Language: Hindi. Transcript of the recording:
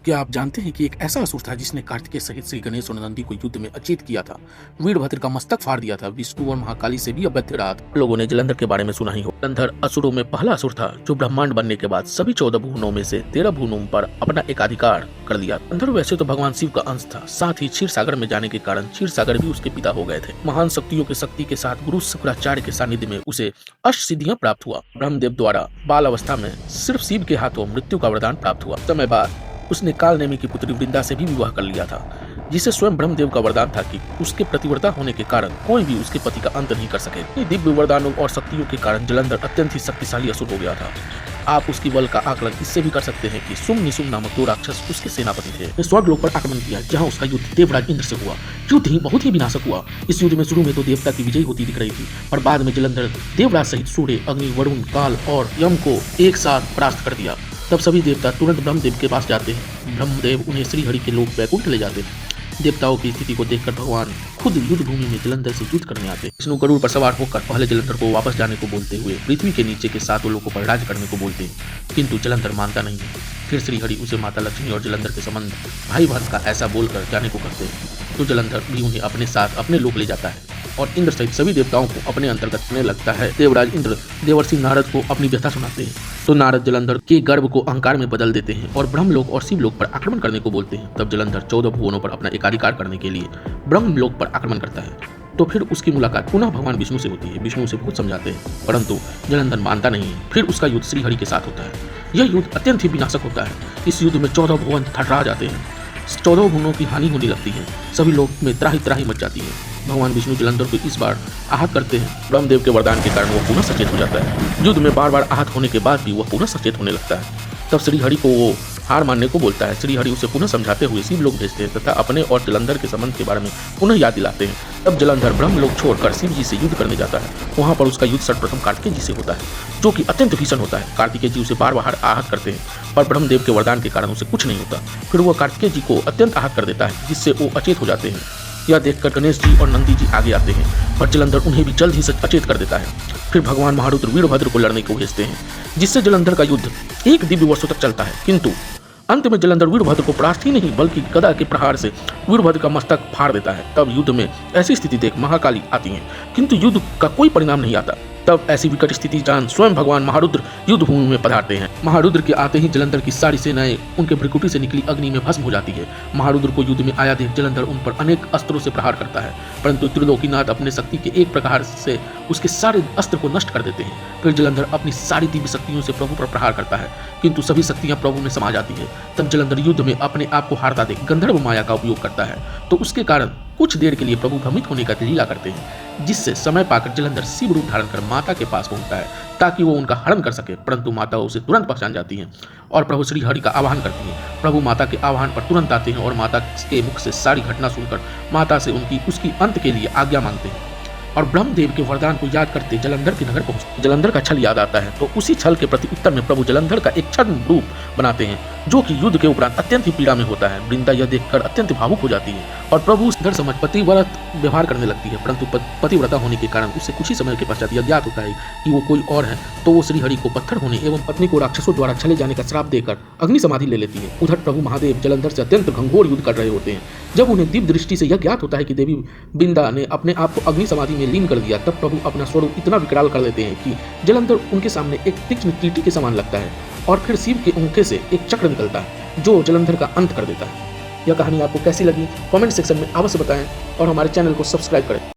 क्या आप जानते हैं कि एक ऐसा असुर था जिसने कार्तिकेय सहित श्री गणेश और नंदी को युद्ध में अचेत किया था, वीरभद्र का मस्तक फाड़ दिया था, विष्णु और महाकाली से भी अवैध रहा था। लोगों ने जलंधर के बारे में सुना ही हो। जलंधर असुरों में पहला असुर था जो ब्रह्मांड बनने के बाद सभी 14 भुवनों में से 13 भुवनों पर अपना एकाधिकार कर लिया। जलंधर वैसे तो भगवान शिव का अंश था, साथ ही क्षीर सागर में जाने के कारण क्षीर सागर भी उसके पिता हो गए थे। महान शक्तियों की शक्ति के साथ गुरु शुक्राचार्य के सानिध्य में उसे अष्ट सिद्धियां प्राप्त हुआ। ब्रह्मदेव द्वारा बाल अवस्था में सिर्फ शिव के हाथों मृत्यु का वरदान प्राप्त हुआ। समय बाद उसने काल नेमी की पुत्री वृंदा से भी विवाह कर लिया था, जिसे स्वयं ब्रह्मदेव का वरदान था कि उसके प्रतिव्रता होने के कारण कोई भी उसके पति का अंत नहीं कर सके। दिव्य वरदानों और शक्तियों के कारण जलंधर अत्यंत ही शक्तिशाली असुर हो गया था। आप उसकी बल का आकलन इससे भी कर सकते हैं कि सुम निशुम नामक 2 राक्षस उसके सेनापति थे। स्वर्गलोक पर आक्रमण किया, जहां उसका युद्ध देवराज इंद्र से हुआ। युद्ध ही बहुत ही विनाशक हुआ। इस युद्ध में शुरू में तो देवता की विजय होती दिख रही थी, पर बाद में जलंधर देवराज सहित सूर्य, अग्नि, वरुण, काल और यम को एक साथ परास्त कर दिया। तब सभी देवता तुरंत ब्रह्मदेव के पास जाते हैं। ब्रह्मदेव उन्हें श्रीहरि के लोक वैकुंठ ले जाते हैं। देवताओं की स्थिति को देखकर भगवान खुद युद्ध भूमि में जलंधर से युद्ध करने आते हैं। विष्णु गरुड़ पर सवार होकर पहले जलंधर को वापस जाने को बोलते हुए पृथ्वी के नीचे के 7 लोकों पर राज करने को बोलते हैं, किंतु जलंधर मानता नहीं है। फिर श्रीहरि उसे माता लक्ष्मी और जलंधर के संबंध भाई बहन का ऐसा बोलकर जाने को करते हैं, तो जलंधर भी उन्हें अपने साथ अपने लोक ले जाता है और इंद्र सहित सभी देवताओं को अपने अंतर्गत करने लगता है। देवराज इंद्र देवर्षि नारद को अपनी व्यथा सुनाते हैं, तो नारद जलंधर के गर्भ को अहंकार में बदल देते हैं और ब्रह्मलोक और शिवलोक पर आक्रमण करने को बोलते हैं। तब जलंधर 14 भुवनों पर अपना एकाधिकार करने के लिए ब्रह्मलोक पर आक्रमण करता है। तो फिर उसकी मुलाकात पुनः भगवान विष्णु से होती है। विष्णु उसे बहुत समझाते हैं, परंतु जलंधर मानता नहीं है। फिर उसका युद्ध श्रीहरि के साथ होता है। यह युद्ध अत्यंत ही विनाशक होता है। इस युद्ध में 14 भुवन थर्रा जाते हैं। 14 भुवनों की हानि होने लगती है। सभी लोग में त्राही त्राही मच जाती है। भगवान विष्णु जलंधर को इस बार आहत करते हैं। ब्रह्मदेव के वरदान के कारण वह पुनः सचेत हो जाता है। युद्ध में बार बार आहत होने के बाद भी वह पुनः सचेत होने लगता है। तब श्रीहरि को वो हार मानने को बोलता है। श्रीहरि उसे पुनः समझाते हुए शिवलोक भेजते हैं तथा अपने और जलंधर के संबंध के बारे में पुनः याद दिलाते हैं। तब जलंधर ब्रह्मलोक छोड़कर शिव जी से युद्ध करने जाता है। वहां पर उसका युद्ध सर्वप्रथम कार्तिकेय जी से होता है, जो कि अत्यंत भीषण होता है। कार्तिकेय जी उसे बार बार आहत करते हैं, पर ब्रह्मदेव के वरदान के कारण उसे कुछ नहीं होता। फिर वह कार्तिकेय जी को अत्यंत आहत कर देता है, जिससे वो अचेत हो जाते हैं। यह देखकर गणेश जी और नंदी जी आगे आते हैं, पर जलंधर उन्हें भी जल्द ही अचेत कर देता है। फिर भगवान महारुद्र वीरभद्र को लड़ने को भेजते हैं, जिससे जलंधर का युद्ध 1 दिव्य वर्षों तक चलता है। किंतु अंत में जलंधर वीरभद्र को परास्त ही नहीं बल्कि गदा के प्रहार से वीरभद्र का मस्तक फाड़ देता है। तब युद्ध में ऐसी स्थिति देख महाकाली आती हैं, किंतु युद्ध का कोई परिणाम नहीं आता। तब ऐसी विकट स्थिति जान स्वयं भगवान महारुद्र युद्ध भूमि में पधारते हैं। महारुद्र के आते ही जलंधर की सारी सेनाएं उनके भ्रिकुटी से निकली अग्नि में भस्म हो जाती है। महारुद्र को युद्ध में आया देख जलंधर उन पर अनेक अस्त्रों से प्रहार करता है, परंतु त्रिलोकीनाथ अपने शक्ति के एक प्रहार से उसके सारे अस्त्र को नष्ट कर देते हैं। फिर जलंधर अपनी सारी दिव्य शक्तियों से प्रभु पर प्रहार करता है, किंतु सभी शक्तियां प्रभु में समा जाती है। तब जलंधर युद्ध में अपने आप को हारता देख गंधर्व माया का उपयोग करता है, तो उसके कारण कुछ देर के लिए प्रभु भ्रमित होने का लीला करते हैं, जिससे समय पाकर जलंधर शिव रूप धारण कर माता के पास पहुंचता है ताकि वो उनका हरण कर सके। परंतु माता उसे तुरंत पहचान जाती है और प्रभु श्री हरि का आह्वान करती है। प्रभु माता के आह्वान पर तुरंत आते हैं और माता के मुख से सारी घटना सुनकर माता से उसकी अंत के लिए आज्ञा मांगते हैं और ब्रह्मदेव के वरदान को याद करते जलंधर के नगर पहुंचते। जलंधर का छल याद आता है, तो उसी छल के प्रति उत्तर में प्रभु जलंधर का एक छद्म रूप बनाते हैं, जो कि युद्ध के उपरांत अत्यंत ही पीड़ा में होता है। वृंदा यह देखकर अत्यंत भावुक हो जाती है और प्रभु इधर समझ पतिव्रत व्यवहार करने लगती है, परंतु पतिव्रता होने के कारण उससे कुछ ही समय के पश्चात यह ज्ञात होता है कि वो कोई और है। तो वो श्रीहरि को पत्थर होने एवं पत्नी को राक्षसों द्वारा छले जाने का श्राप देकर अग्नि समाधि ले लेती है। उधर प्रभु महादेव जलंधर से अत्यंत घंघोर युद्ध कर रहे होते हैं। जब उन्हें दिव्य दृष्टि से यह ज्ञात होता है कि देवी वृंदा ने अपने आप को अग्नि समाधि में लीन कर दिया, तब प्रभु अपना स्वरूप इतना विकराल कर देते हैं कि जलंधर उनके सामने एक तीक्ष्ण कीटी के समान लगता है और फिर शिव के औंठे से एक चक्र निकलता है जो जलंधर का अंत कर देता है। यह कहानी आपको कैसी लगी कमेंट सेक्शन में अवश्य बताएं और हमारे चैनल को सब्सक्राइब करें।